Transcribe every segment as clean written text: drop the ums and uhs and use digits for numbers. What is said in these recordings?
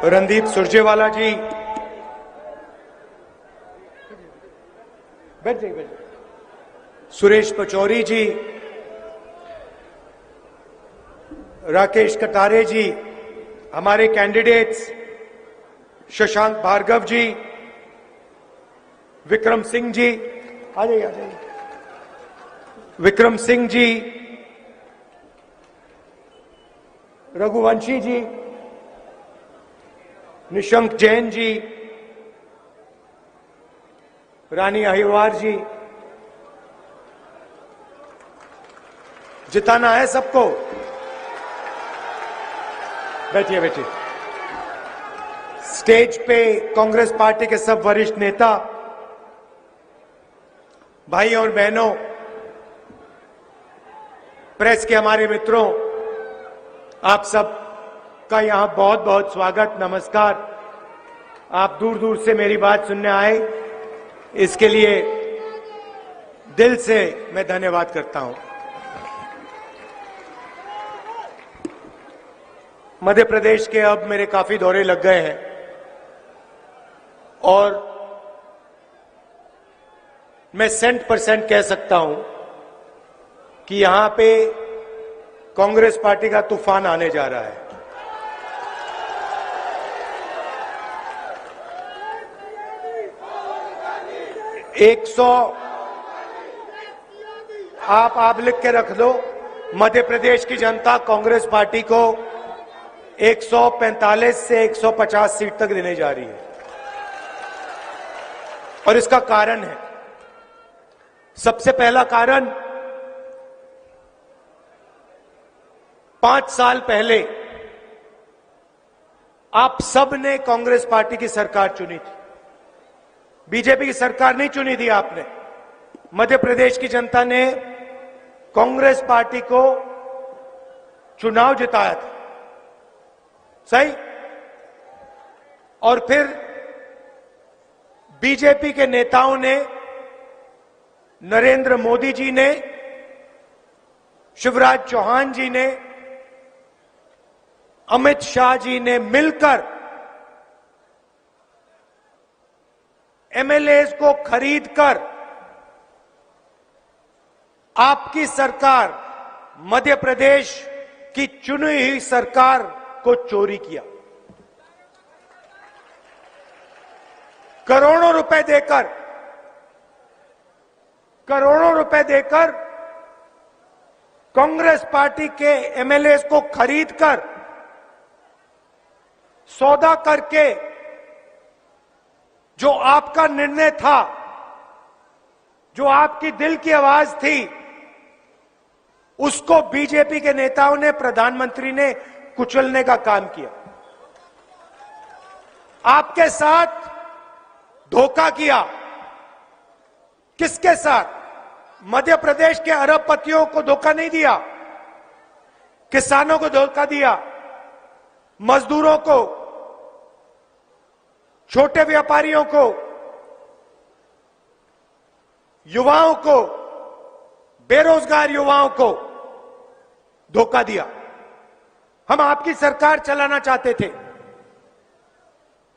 रणदीप सुरजेवाला जी, बैठ जाइए, सुरेश पचौरी जी, राकेश कटारे जी, हमारे कैंडिडेट्स शशांक भार्गव जी, विक्रम सिंह जी, आ जाइए, विक्रम सिंह जी, रघुवंशी जी, निशंक जैन जी, रानी अहिरवार जी, जिताना है सबको। बैठिए बैठिए। स्टेज पे कांग्रेस पार्टी के सब वरिष्ठ नेता, भाई और बहनों, प्रेस के हमारे मित्रों, आप सब का यहां बहुत बहुत स्वागत, नमस्कार। आप दूर दूर से मेरी बात सुनने आए, इसके लिए दिल से मैं धन्यवाद करता हूं। मध्य प्रदेश के अब मेरे काफी दौरे लग गए हैं और मैं 100% कह सकता हूं कि यहां पे कांग्रेस पार्टी का तूफान आने जा रहा है। आप लिख के रख लो, मध्य प्रदेश की जनता कांग्रेस पार्टी को 145 से 150 सीट तक देने जा रही है और इसका कारण है, सबसे पहला कारण, 5 साल पहले आप सब ने कांग्रेस पार्टी की सरकार चुनी थी, बीजेपी की सरकार नहीं चुनी थी आपने। मध्य प्रदेश की जनता ने कांग्रेस पार्टी को चुनाव जिताया था, सही? और फिर बीजेपी के नेताओं ने, नरेंद्र मोदी जी ने, शिवराज चौहान जी ने, अमित शाह जी ने मिलकर एमएलएस को खरीदकर आपकी सरकार, मध्य प्रदेश की चुनी हुई सरकार को चोरी किया। करोड़ों रुपए देकर कांग्रेस पार्टी के एमएलएस को खरीदकर, सौदा करके, जो आपका निर्णय था, जो आपकी दिल की आवाज थी, उसको बीजेपी के नेताओं ने, प्रधानमंत्री ने कुचलने का काम किया। आपके साथ धोखा किया। किसके साथ? मध्य प्रदेश के अरबपतियों को धोखा नहीं दिया, किसानों को धोखा दिया, मजदूरों को, छोटे व्यापारियों को, युवाओं को, बेरोजगार युवाओं को धोखा दिया। हम आपकी सरकार चलाना चाहते थे,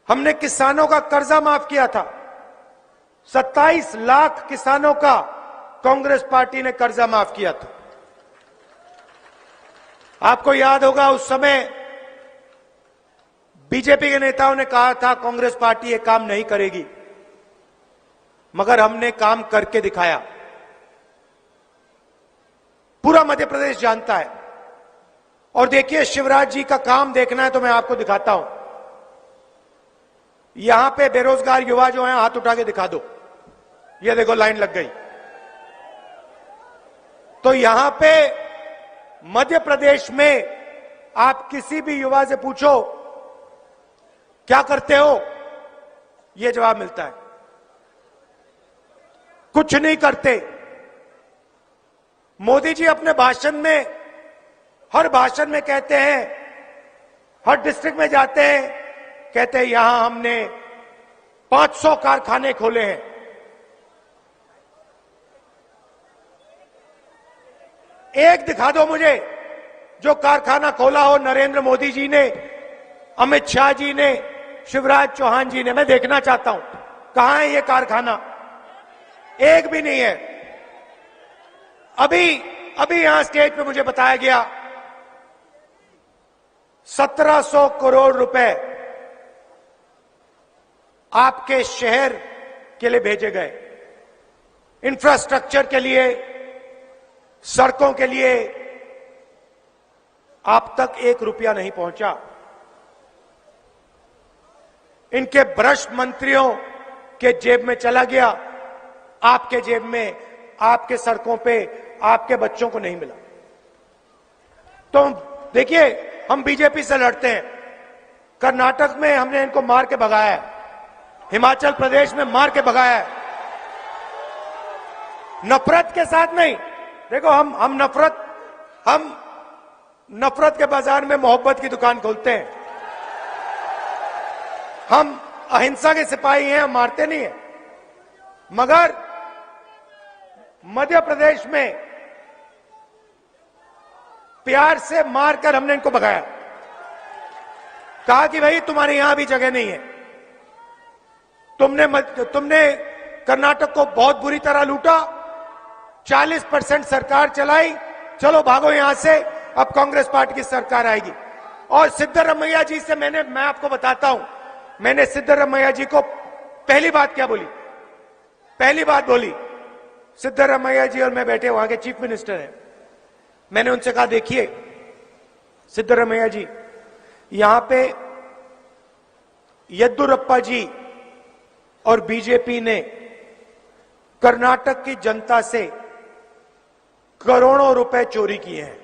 हमने किसानों का कर्जा माफ किया था, 27 लाख किसानों का कांग्रेस पार्टी ने कर्जा माफ किया था। आपको याद होगा उस समय बीजेपी के नेताओं ने कहा था कांग्रेस पार्टी ये काम नहीं करेगी, मगर हमने काम करके दिखाया। पूरा मध्य प्रदेश जानता है। और देखिए, शिवराज जी का काम देखना है तो मैं आपको दिखाता हूं। यहां पे बेरोजगार युवा जो हैं, हाथ उठा के दिखा दो। ये देखो, लाइन लग गई। तो यहां पे मध्य प्रदेश में आप किसी भी युवा से पूछो क्या करते हो, ये जवाब मिलता है, कुछ नहीं करते। मोदी जी अपने भाषण में, हर भाषण में कहते हैं, हर डिस्ट्रिक्ट में जाते हैं, कहते हैं यहां हमने 500 कारखाने खोले हैं। एक दिखा दो मुझे जो कारखाना खोला हो नरेंद्र मोदी जी ने अमित शाह जी ने, शिवराज चौहान जी ने, मैं देखना चाहता हूं कहां है ये कारखाना। एक भी नहीं है। अभी यहां स्टेज पे मुझे बताया गया 1700 करोड़ रुपए आपके शहर के लिए भेजे गए, इंफ्रास्ट्रक्चर के लिए, सड़कों के लिए। आप तक 1 रुपया नहीं पहुंचा। इनके भ्रष्ट मंत्रियों के जेब में चला गया, आपके जेब में, आपके सड़कों पे, आपके बच्चों को नहीं मिला। तो देखिए, हम बीजेपी से लड़ते हैं। कर्नाटक में हमने इनको मार के भगाया है, हिमाचल प्रदेश में मार के भगाया है, नफरत के साथ नहीं। देखो, हम नफरत के बाजार में मोहब्बत की दुकान खोलते हैं। हम अहिंसा के सिपाही हैं, हम मारते नहीं हैं। मगर मध्य प्रदेश में प्यार से मारकर हमने इनको भगाया, कहा कि भाई तुम्हारे यहां भी जगह नहीं है। तुमने कर्नाटक को बहुत बुरी तरह लूटा, 40% सरकार चलाई, चलो भागो यहां से, अब कांग्रेस पार्टी की सरकार आएगी। और सिद्धरमैया जी से मैं आपको बताता हूं, मैंने सिद्धरमैया जी को पहली बात क्या बोली, पहली बात बोली, सिद्धरमैया जी और मैं बैठे, वहां के चीफ मिनिस्टर हैं, मैंने उनसे कहा देखिए सिद्धरमैया जी, यहां पे येद्दुरप्पा जी और बीजेपी ने कर्नाटक की जनता से करोड़ों रुपए चोरी किए हैं।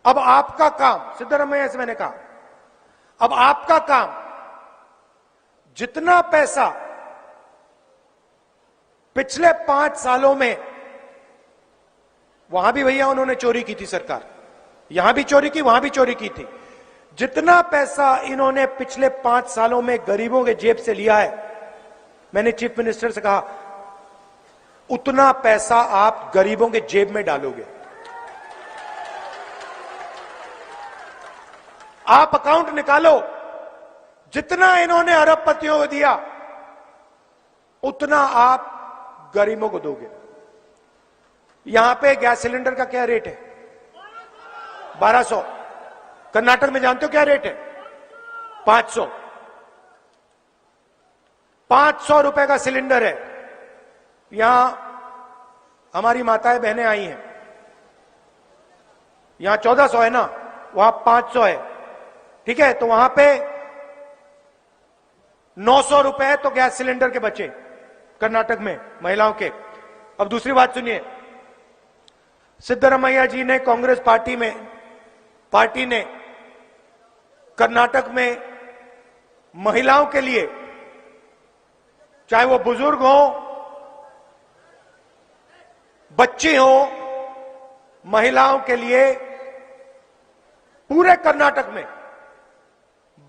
अब आपका काम, सिद्धरमैया से मैंने कहा, अब आपका काम, जितना पैसा पिछले 5 सालों में, वहां भी भैया उन्होंने चोरी की थी, सरकार यहां भी चोरी की, वहां भी चोरी की थी, जितना पैसा इन्होंने पिछले 5 सालों में गरीबों के जेब से लिया है, मैंने चीफ मिनिस्टर से कहा उतना पैसा आप गरीबों के जेब में डालोगे। आप अकाउंट निकालो, जितना इन्होंने अरबपतियों को दिया उतना आप गरीबों को दोगे। यहां पे गैस सिलेंडर का क्या रेट है? 1200। कर्नाटक में जानते हो क्या रेट है? 500। 500 रुपए का सिलेंडर है। यहां हमारी माताएं बहनें आई हैं, यहां 1400 है ना, वहां 500 है, ठीक है? तो वहां पे 900 रुपए तो गैस सिलेंडर के बचे कर्नाटक में महिलाओं के। अब दूसरी बात सुनिए, सिद्धरमैया जी ने, कांग्रेस पार्टी ने कर्नाटक में महिलाओं के लिए, चाहे वो बुजुर्ग हो, बच्ची हो, महिलाओं के लिए पूरे कर्नाटक में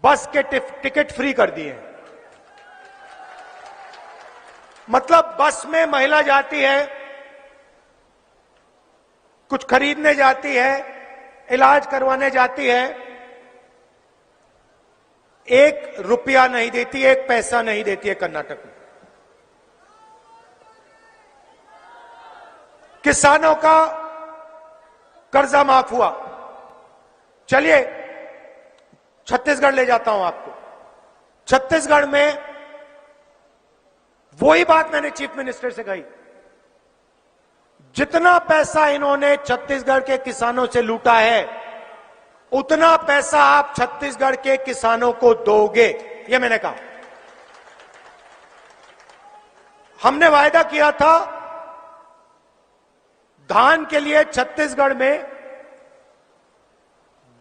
बस के टिकट फ्री कर दिए हैं। मतलब बस में महिला जाती है, कुछ खरीदने जाती है, इलाज करवाने जाती है, 1 रुपया नहीं देती, 1 पैसा नहीं देती है कर्नाटक में। किसानों का कर्जा माफ हुआ। चलिए छत्तीसगढ़ ले जाता हूं आपको। छत्तीसगढ़ में वही बात मैंने चीफ मिनिस्टर से कही, जितना पैसा इन्होंने छत्तीसगढ़ के किसानों से लूटा है उतना पैसा आप छत्तीसगढ़ के किसानों को दोगे, यह मैंने कहा। हमने वायदा किया था धान के लिए छत्तीसगढ़ में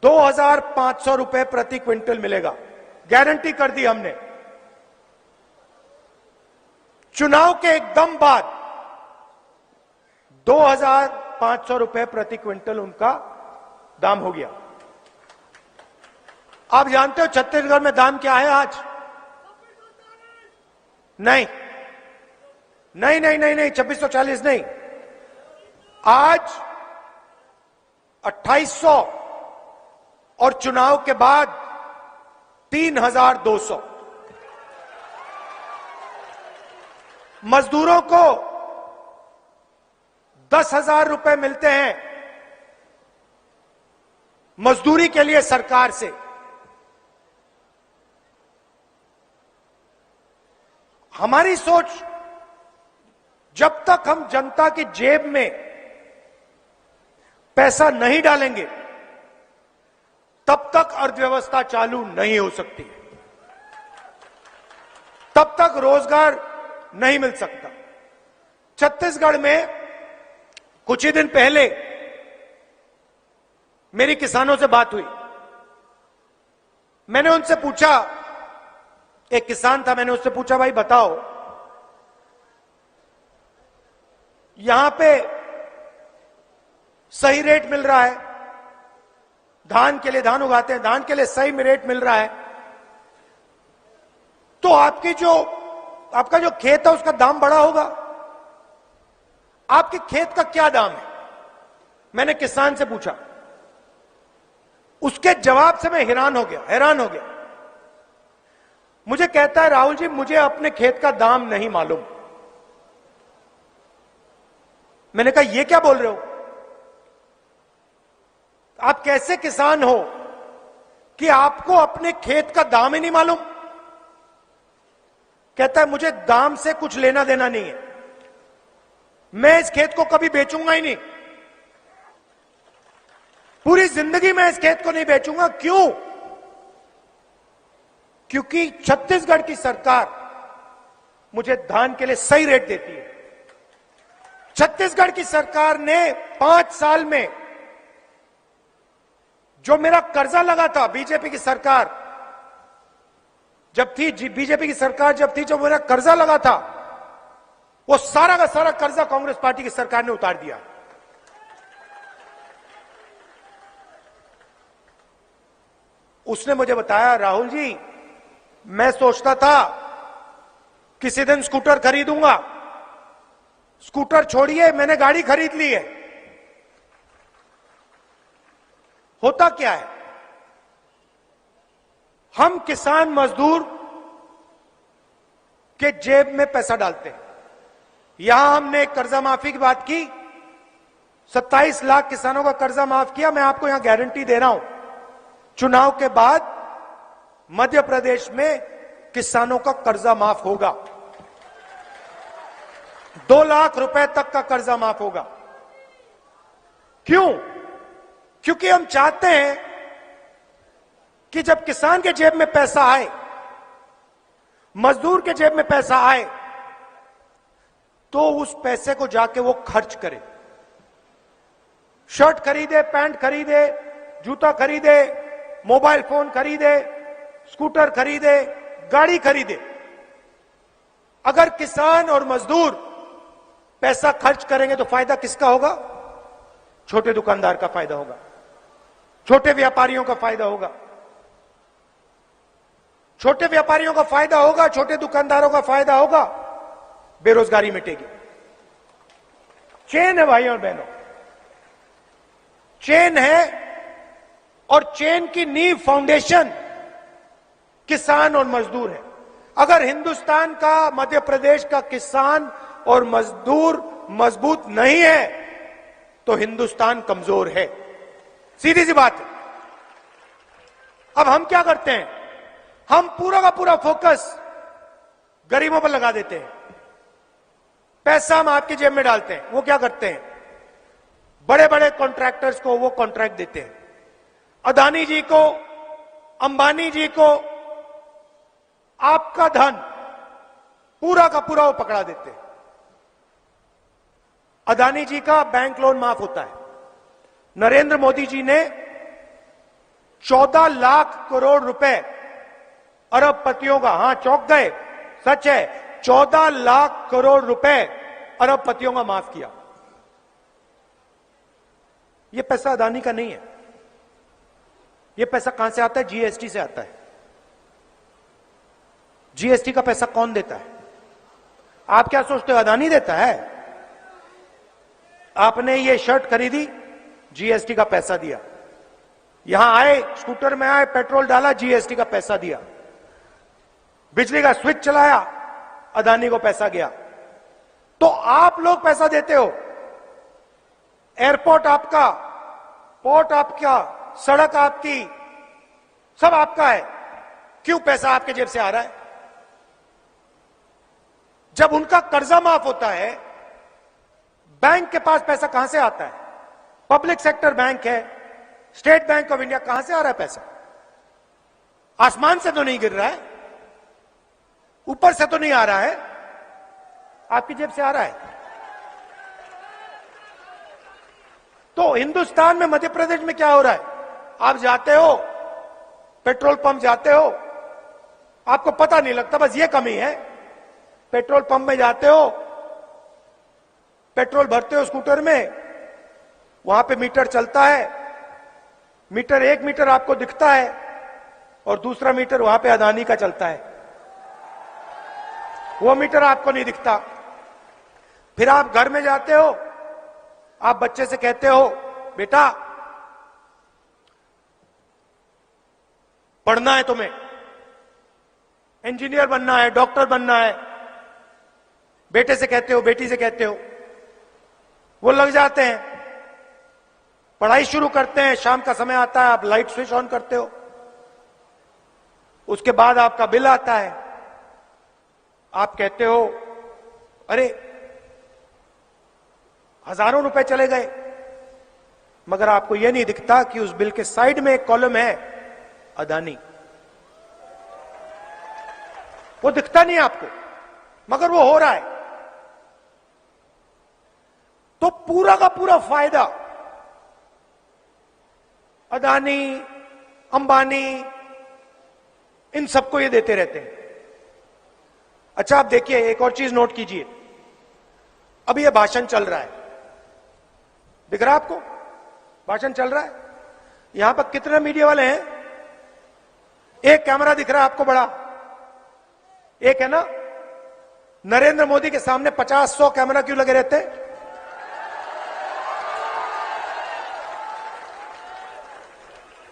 2500 रुपए प्रति क्विंटल मिलेगा, गारंटी कर दी हमने। चुनाव के एकदम बाद 2500 रुपए प्रति क्विंटल उनका दाम हो गया। आप जानते हो छत्तीसगढ़ में दाम क्या है आज? नहीं नहीं नहीं नहीं नहीं 2640 नहीं, आज 2800 और चुनाव के बाद 3,200। मजदूरों को 10,000 रुपए मिलते हैं मजदूरी के लिए सरकार से। हमारी सोच, जब तक हम जनता की जेब में पैसा नहीं डालेंगे तब तक अर्थव्यवस्था चालू नहीं हो सकती, तब तक रोजगार नहीं मिल सकता। छत्तीसगढ़ में कुछ ही दिन पहले मेरी किसानों से बात हुई। मैंने उनसे पूछा, एक किसान था, मैंने उससे पूछा, भाई बताओ, यहां पे सही रेट मिल रहा है, धान के लिए, धान उगाते हैं, धान के लिए सही में रेट मिल रहा है, तो आपका जो खेत है उसका दाम बढ़ा होगा, आपके खेत का क्या दाम है? मैंने किसान से पूछा। उसके जवाब से मैं हैरान हो गया। मुझे कहता है, राहुल जी मुझे अपने खेत का दाम नहीं मालूम। मैंने कहा ये क्या बोल रहे हो? आप कैसे किसान हो कि आपको अपने खेत का दाम ही नहीं मालूम? कहता है मुझे दाम से कुछ लेना देना नहीं है, मैं इस खेत को कभी बेचूंगा ही नहीं, पूरी जिंदगी मैं इस खेत को नहीं बेचूंगा। क्यों? क्योंकि छत्तीसगढ़ की सरकार मुझे धान के लिए सही रेट देती है। छत्तीसगढ़ की सरकार ने 5 साल में जो मेरा कर्जा लगा था, बीजेपी की सरकार जब थी, जो मेरा कर्जा लगा था, वो सारा का सारा कर्जा कांग्रेस पार्टी की सरकार ने उतार दिया। उसने मुझे बताया, राहुल जी मैं सोचता था किसी दिन स्कूटर खरीदूंगा, स्कूटर छोड़िए मैंने गाड़ी खरीद ली है। होता क्या है, हम किसान मजदूर के जेब में पैसा डालते हैं। यहां हमने कर्जा माफी की बात की, 27 लाख किसानों का कर्जा माफ किया। मैं आपको यहां गारंटी दे रहा हूं, चुनाव के बाद मध्य प्रदेश में किसानों का कर्जा माफ होगा, 2 लाख रुपए तक का कर्जा माफ होगा। क्यों? क्योंकि हम चाहते हैं कि जब किसान के जेब में पैसा आए, मजदूर के जेब में पैसा आए, तो उस पैसे को जाके वो खर्च करे, शर्ट खरीदे, पैंट खरीदे, जूता खरीदे, मोबाइल फोन खरीदे, स्कूटर खरीदे, गाड़ी खरीदे। अगर किसान और मजदूर पैसा खर्च करेंगे तो फायदा किसका होगा? छोटे दुकानदार का फायदा होगा, छोटे व्यापारियों का फायदा होगा, छोटे व्यापारियों का फायदा होगा, छोटे दुकानदारों का फायदा होगा, बेरोजगारी मिटेगी। चेन है भाइयों और बहनों, चेन है, और चेन की नींव, फाउंडेशन किसान और मजदूर है। अगर हिंदुस्तान का, मध्य प्रदेश का किसान और मजदूर मजबूत नहीं है तो हिंदुस्तान कमजोर है, सीधी सी बात है। अब हम क्या करते हैं, हम पूरा का पूरा फोकस गरीबों पर लगा देते हैं, पैसा हम आपकी जेब में डालते हैं। वो क्या करते हैं, बड़े बड़े कॉन्ट्रैक्टर्स को वो कॉन्ट्रैक्ट देते हैं, अदानी जी को, अंबानी जी को, आपका धन पूरा का पूरा वो पकड़ा देते हैं। अदानी जी का बैंक लोन माफ होता है। नरेंद्र मोदी जी ने 14 लाख करोड़ रुपए अरबपतियों का, हां चौंक गए, सच है, 14 लाख करोड़ रुपए अरबपतियों का माफ किया। यह पैसा अदानी का नहीं है, यह पैसा कहां से आता है? जीएसटी से आता है। जीएसटी का पैसा कौन देता है? आप क्या सोचते हो अदानी देता है? आपने ये शर्ट खरीदी, जीएसटी का पैसा दिया, यहां आए, स्कूटर में आए, पेट्रोल डाला, जीएसटी का पैसा दिया, बिजली का स्विच चलाया, अदानी को पैसा गया। तो आप लोग पैसा देते हो, एयरपोर्ट आपका, पोर्ट आपका, सड़क आपकी, सब आपका है, क्यों पैसा आपके जेब से आ रहा है? जब उनका कर्जा माफ होता है, बैंक के पास पैसा कहां से आता है? पब्लिक सेक्टर बैंक है, स्टेट बैंक ऑफ इंडिया, कहां से आ रहा है पैसा? आसमान से तो नहीं गिर रहा है, ऊपर से तो नहीं आ रहा है, आपकी जेब से आ रहा है। तो हिंदुस्तान में, मध्य प्रदेश में क्या हो रहा है? आप जाते हो, पेट्रोल पंप जाते हो, आपको पता नहीं लगता, बस ये कमी है। पेट्रोल पंप में जाते हो, पेट्रोल भरते हो स्कूटर में, वहां पे मीटर चलता है, मीटर, एक मीटर आपको दिखता है और दूसरा मीटर वहां पे अदानी का चलता है, वो मीटर आपको नहीं दिखता। फिर आप घर में जाते हो, आप बच्चे से कहते हो, बेटा पढ़ना है तुम्हें, इंजीनियर बनना है, डॉक्टर बनना है, बेटे से कहते हो, बेटी से कहते हो, वो लग जाते हैं, पढ़ाई शुरू करते हैं, शाम का समय आता है, आप लाइट स्विच ऑन करते हो, उसके बाद आपका बिल आता है, आप कहते हो अरे हजारों रुपए चले गए, मगर आपको यह नहीं दिखता कि उस बिल के साइड में एक कॉलम है अदानी, वो दिखता नहीं आपको, मगर वो हो रहा है। तो पूरा का पूरा फायदा अदानी, अंबानी, इन सबको ये देते रहते हैं। अच्छा, आप देखिए, एक और चीज नोट कीजिए, अभी ये भाषण चल रहा है, दिख रहा है आपको? भाषण चल रहा है, यहां पर कितने मीडिया वाले हैं? एक कैमरा दिख रहा है आपको बड़ा, एक है ना? नरेंद्र मोदी के सामने 50-100 कैमरा क्यों लगे रहते हैं?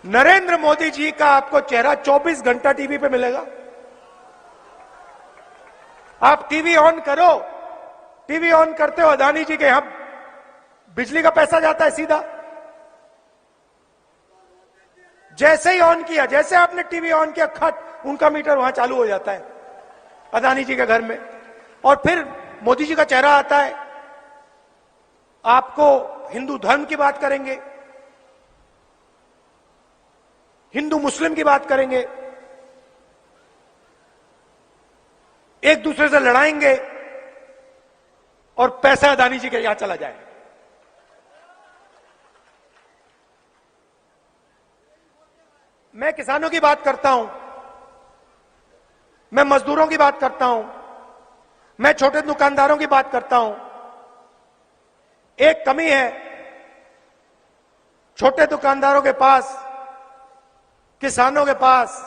नरेंद्र मोदी जी का आपको चेहरा 24 घंटा टीवी पे मिलेगा। आप टीवी ऑन करो, टीवी ऑन करते हो, अदानी जी के यहां बिजली का पैसा जाता है सीधा। जैसे ही ऑन किया, जैसे आपने टीवी ऑन किया, खट, उनका मीटर वहां चालू हो जाता है अदानी जी के घर में, और फिर मोदी जी का चेहरा आता है। आपको हिंदू धर्म की बात करेंगे, हिंदू मुस्लिम की बात करेंगे, एक दूसरे से लड़ाएंगे, और पैसा अदानी जी के यहां चला जाए। मैं किसानों की बात करता हूं, मैं मजदूरों की बात करता हूं, मैं छोटे दुकानदारों की बात करता हूं। एक कमी है, छोटे दुकानदारों के पास, किसानों के पास,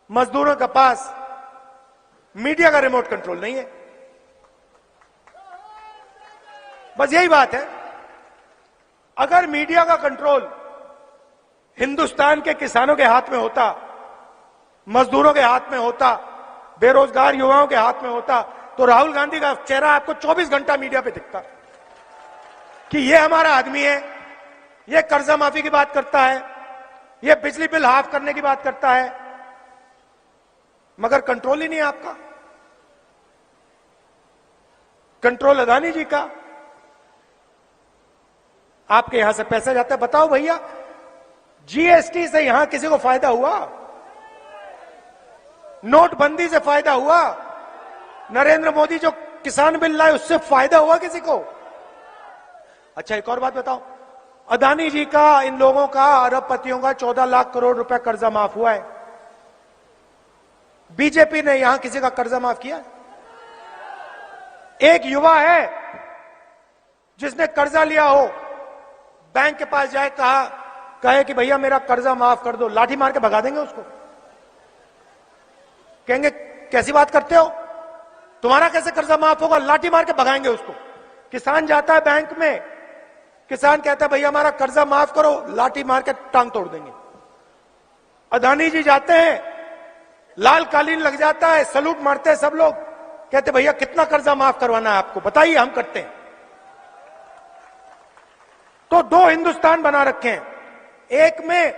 मजदूरों के पास मीडिया का रिमोट कंट्रोल नहीं है। बस यही बात है। अगर मीडिया का कंट्रोल हिंदुस्तान के किसानों के हाथ में होता, मजदूरों के हाथ में होता, बेरोजगार युवाओं के हाथ में होता, तो राहुल गांधी का चेहरा आपको 24 घंटा मीडिया पे दिखता कि ये हमारा आदमी है, ये कर्जा माफी की बात करता है, ये बिजली बिल हाफ करने की बात करता है, मगर कंट्रोल ही नहीं है आपका। कंट्रोल अदानी जी का। आपके यहां से पैसा जाता है, बताओ भैया, जीएसटी से यहां किसी को फायदा हुआ? नोटबंदी से फायदा हुआ? नरेंद्र मोदी जो किसान बिल लाए उससे फायदा हुआ किसी को? अच्छा, एक और बात बताओ, अदानी जी का, इन लोगों का, अरबपतियों का 14 लाख करोड़ रुपए कर्जा माफ हुआ है। बीजेपी ने यहां किसी का कर्जा माफ किया? एक युवा है जिसने कर्जा लिया हो, बैंक के पास जाए, कहे कि भैया मेरा कर्जा माफ कर दो, लाठी मार के भगा देंगे उसको। कहेंगे कैसी बात करते हो, तुम्हारा कैसे कर्जा माफ होगा? लाठी मार के भगाएंगे उसको। किसान जाता है बैंक में, किसान कहता है भैया हमारा कर्जा माफ करो, लाठी मार के टांग तोड़ देंगे। अदानी जी जाते हैं, लाल कालीन लग जाता है, सलूट मारते हैं सब लोग, कहते भैया कितना कर्जा माफ करवाना है आपको, बताइए हम करते हैं। तो दो हिंदुस्तान बना रखे हैं। एक में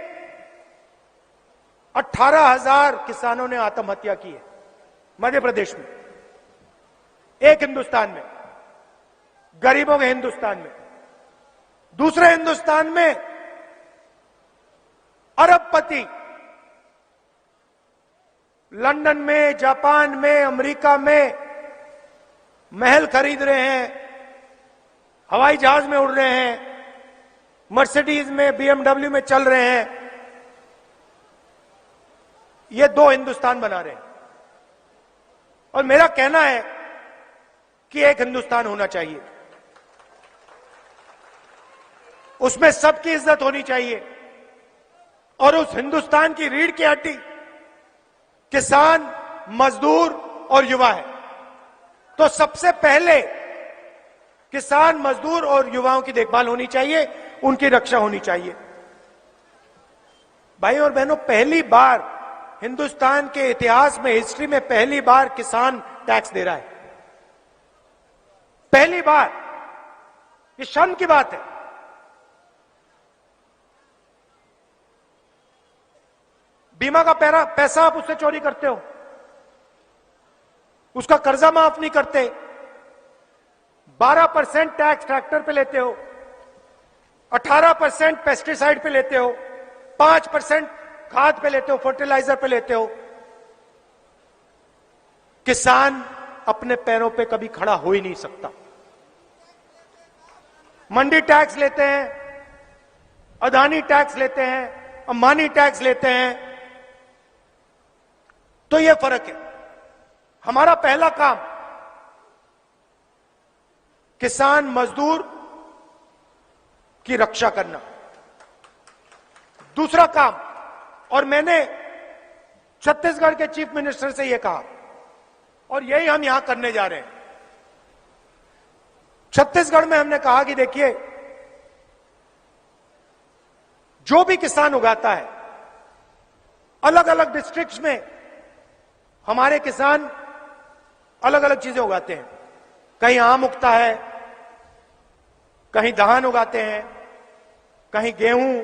18,000 किसानों ने आत्महत्या की है मध्य प्रदेश में, एक हिंदुस्तान में, गरीबों के हिंदुस्तान में। दूसरे हिंदुस्तान में अरबपति लंदन में, जापान में, अमेरिका में महल खरीद रहे हैं, हवाई जहाज में उड़ रहे हैं, मर्सिडीज में, बीएमडब्ल्यू में चल रहे हैं। ये दो हिंदुस्तान बना रहे हैं। और मेरा कहना है कि एक हिंदुस्तान होना चाहिए, उसमें सबकी इज्जत होनी चाहिए, और उस हिंदुस्तान की रीढ़ की हड्डी किसान, मजदूर और युवा है। तो सबसे पहले किसान, मजदूर और युवाओं की देखभाल होनी चाहिए, उनकी रक्षा होनी चाहिए। भाई और बहनों, पहली बार हिंदुस्तान के इतिहास में, हिस्ट्री में पहली बार किसान टैक्स दे रहा है, पहली बार। ये शर्म की बात है। बीमा का पैसा आप उससे चोरी करते हो, उसका कर्जा माफ नहीं करते, 12% टैक्स ट्रैक्टर पे लेते हो, 18% पेस्टिसाइड पे लेते हो, 5% खाद पे लेते हो, फर्टिलाइजर पे लेते हो। किसान अपने पैरों पे कभी खड़ा हो ही नहीं सकता। मंडी टैक्स लेते हैं, अदानी टैक्स लेते हैं, अंबानी टैक्स लेते हैं। तो यह फर्क है। हमारा पहला काम किसान, मजदूर की रक्षा करना। दूसरा काम, और मैंने छत्तीसगढ़ के चीफ मिनिस्टर से यह कहा, और यही हम यहां करने जा रहे हैं। छत्तीसगढ़ में हमने कहा कि देखिए, जो भी किसान उगाता है, अलग अलग डिस्ट्रिक्ट्स में हमारे किसान अलग अलग चीजें उगाते हैं। कहीं आम उगता है, कहीं धान उगाते हैं, कहीं गेहूं,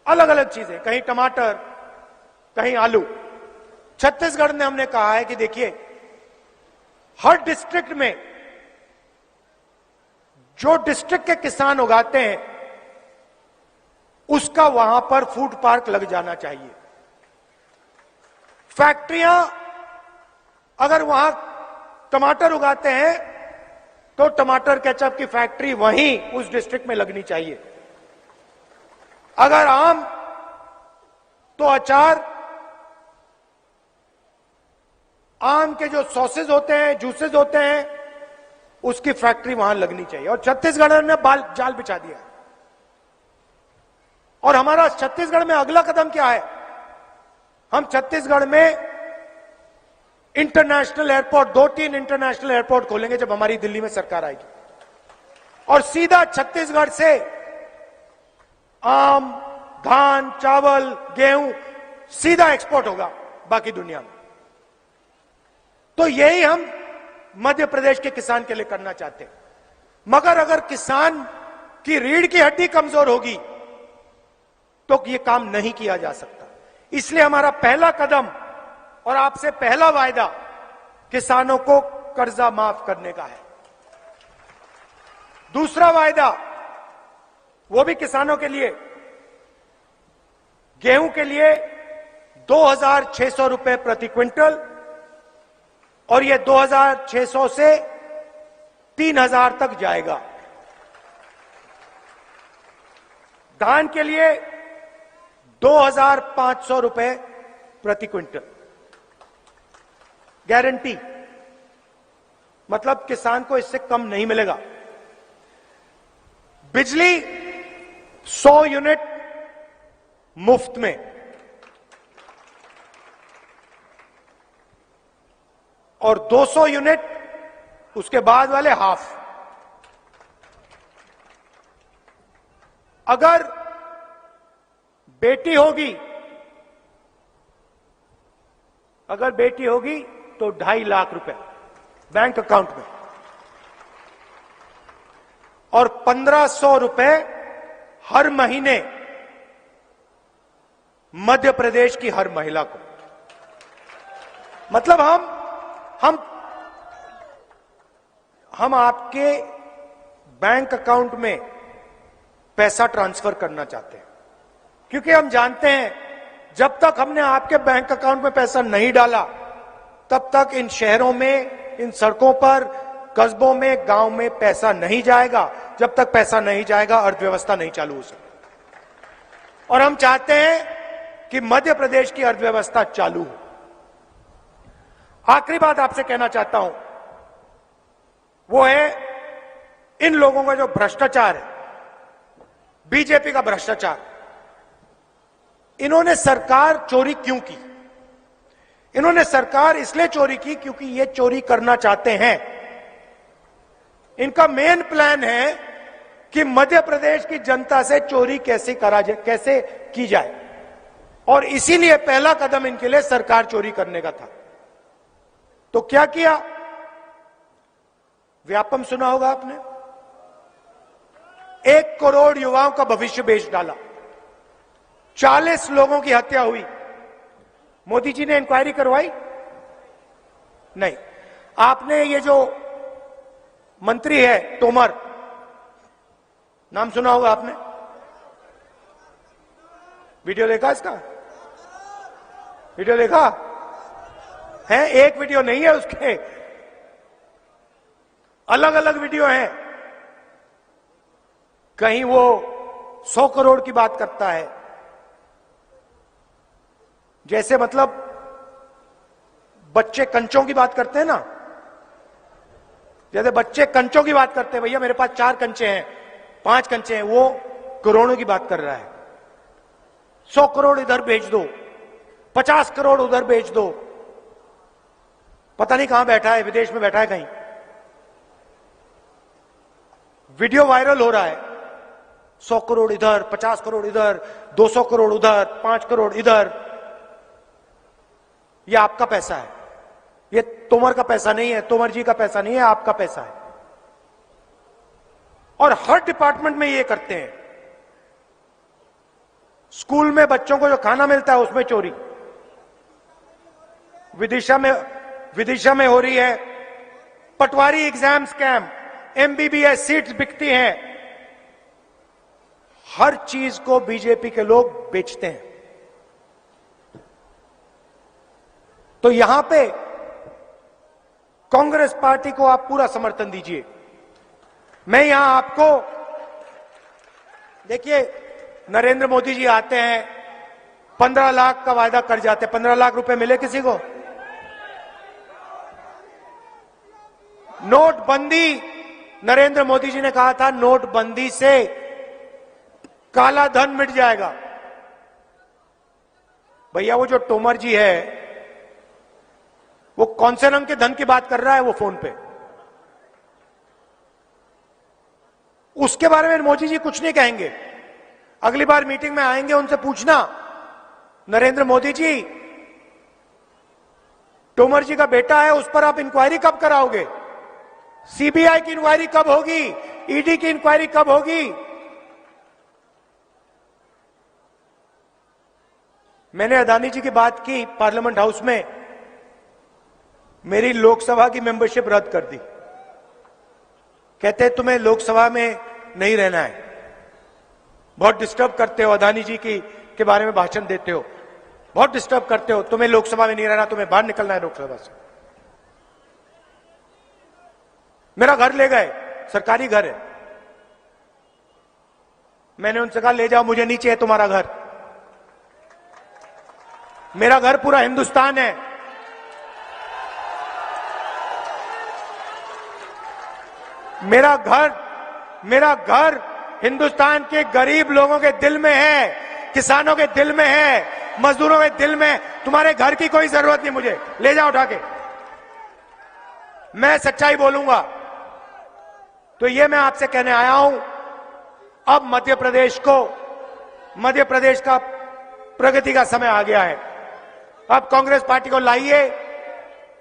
अलग अलग चीजें, कहीं टमाटर, कहीं आलू। छत्तीसगढ़ ने हमने कहा है कि देखिए, हर डिस्ट्रिक्ट में जो डिस्ट्रिक्ट के किसान उगाते हैं, उसका वहां पर फूड पार्क लग जाना चाहिए। फैक्ट्रियां अगर वहां टमाटर उगाते हैं, तो टमाटर केचप की फैक्ट्री वहीं उस डिस्ट्रिक्ट में लगनी चाहिए। अगर आम, तो अचार, आम के जो सॉसेज होते हैं, जूसेज होते हैं, उसकी फैक्ट्री वहां लगनी चाहिए। और छत्तीसगढ़ ने जाल बिछा दिया। और हमारा छत्तीसगढ़ में अगला कदम क्या है? हम छत्तीसगढ़ में इंटरनेशनल एयरपोर्ट, 2-3 इंटरनेशनल एयरपोर्ट खोलेंगे जब हमारी दिल्ली में सरकार आएगी, और सीधा छत्तीसगढ़ से आम, धान, चावल, गेहूं सीधा एक्सपोर्ट होगा बाकी दुनिया में। तो यही हम मध्य प्रदेश के किसान के लिए करना चाहते हैं। मगर अगर किसान की रीढ़ की हड्डी कमजोर होगी तो यह काम नहीं किया जा सकता। इसलिए हमारा पहला कदम और आपसे पहला वायदा किसानों को कर्जा माफ करने का है। दूसरा वायदा, वो भी किसानों के लिए, गेहूं के लिए 2,600 रुपए प्रति क्विंटल, और यह 2,600 से 3,000 तक जाएगा। धान के लिए 2,500 रुपए प्रति क्विंटल गारंटी, मतलब किसान को इससे कम नहीं मिलेगा। बिजली 100 यूनिट मुफ्त में, और 200 यूनिट उसके बाद वाले हाफ। अगर बेटी होगी, तो 2.5 लाख रुपए बैंक अकाउंट में और 1500 रुपए हर महीने मध्य प्रदेश की हर महिला को। मतलब हम आपके बैंक अकाउंट में पैसा ट्रांसफर करना चाहते हैं, क्योंकि हम जानते हैं जब तक हमने आपके बैंक अकाउंट में पैसा नहीं डाला तब तक इन शहरों में, इन सड़कों पर, कस्बों में, गांव में पैसा नहीं जाएगा। जब तक पैसा नहीं जाएगा अर्थव्यवस्था नहीं चालू हो सकती। और हम चाहते हैं कि मध्य प्रदेश की अर्थव्यवस्था चालू हो। आखिरी बात आपसे कहना चाहता हूं, वो है इन लोगों का जो भ्रष्टाचार है, बीजेपी का भ्रष्टाचार। इन्होंने सरकार चोरी क्यों की? इन्होंने सरकार इसलिए चोरी की क्योंकि ये चोरी करना चाहते हैं। इनका मेन प्लान है कि मध्य प्रदेश की जनता से चोरी कैसे की जाए, और इसीलिए पहला कदम इनके लिए सरकार चोरी करने का था। तो क्या किया? व्यापम सुना होगा आपने, 1 करोड़ युवाओं का भविष्य बेच डाला, 40 लोगों की हत्या हुई। मोदी जी ने इंक्वायरी करवाई? नहीं। आपने ये जो मंत्री है तोमर, नाम सुना होगा आपने, वीडियो देखा इसका? वीडियो देखा है? एक वीडियो नहीं है उसके, अलग अलग वीडियो हैं। कहीं वो 100 करोड़ की बात करता है, जैसे मतलब बच्चे कंचों की बात करते हैं ना, जैसे बच्चे कंचों की बात करते हैं, भैया मेरे पास 4 कंचे हैं, 5 कंचे हैं, वो करोड़ों की बात कर रहा है। 100 करोड़ इधर भेज दो, 50 करोड़ उधर भेज दो, पता नहीं कहां बैठा है, विदेश में बैठा है कहीं। वीडियो वायरल हो रहा है, 100 करोड़ इधर, 50 करोड़ इधर, 200 करोड़ उधर, 5 करोड़ इधर। ये आपका पैसा है, ये तोमर का पैसा नहीं है, तोमर जी का पैसा नहीं है, आपका पैसा है। और हर डिपार्टमेंट में ये करते हैं। स्कूल में बच्चों को जो खाना मिलता है उसमें चोरी, विदिशा में हो रही है। पटवारी एग्जाम स्कैम, एमबीबीएस सीट्स बिकती हैं। हर चीज को बीजेपी के लोग बेचते हैं। तो यहां पे कांग्रेस पार्टी को आप पूरा समर्थन दीजिए। मैं यहां आपको, देखिए नरेंद्र मोदी जी आते हैं, 15 लाख का वायदा कर जाते हैं। 15 लाख रुपए मिले किसी को? नोटबंदी, नरेंद्र मोदी जी ने कहा था नोटबंदी से काला धन मिट जाएगा। भैया वो जो तोमर जी है, वो कौन से रंग के धन की बात कर रहा है वो फोन पे? उसके बारे में मोदी जी कुछ नहीं कहेंगे। अगली बार मीटिंग में आएंगे, उनसे पूछना, नरेंद्र मोदी जी, तोमर जी का बेटा है, उस पर आप इंक्वायरी कब कराओगे? सीबीआई की इंक्वायरी कब होगी? ईडी की इंक्वायरी कब होगी? मैंने अदानी जी की बात की पार्लियामेंट हाउस में, मेरी लोकसभा की मेंबरशिप रद्द कर दी। कहते हैं तुम्हें लोकसभा में नहीं रहना है, बहुत डिस्टर्ब करते हो, अदानी जी के बारे में भाषण देते हो, बहुत डिस्टर्ब करते हो, तुम्हें लोकसभा में नहीं रहना, तुम्हें बाहर निकलना है लोकसभा से। मेरा घर ले गए, सरकारी घर है। मैंने उनसे कहा ले जाओ, मुझे नहीं चाहिए तुम्हारा घर, मेरा घर पूरा हिंदुस्तान है। मेरा घर हिंदुस्तान के गरीब लोगों के दिल में है, किसानों के दिल में है, मजदूरों के दिल में। तुम्हारे घर की कोई जरूरत नहीं, मुझे ले जाओ उठा के। मैं सच्चाई बोलूंगा। तो ये मैं आपसे कहने आया हूं, अब मध्य प्रदेश का प्रगति का समय आ गया है। अब कांग्रेस पार्टी को लाइए,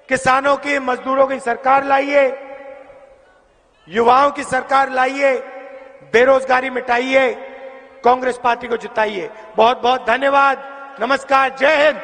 किसानों की, मजदूरों की सरकार लाइए, युवाओं की सरकार लाइए, बेरोजगारी मिटाइए, कांग्रेस पार्टी को जिताइए। बहुत बहुत धन्यवाद। नमस्कार। जय हिंद।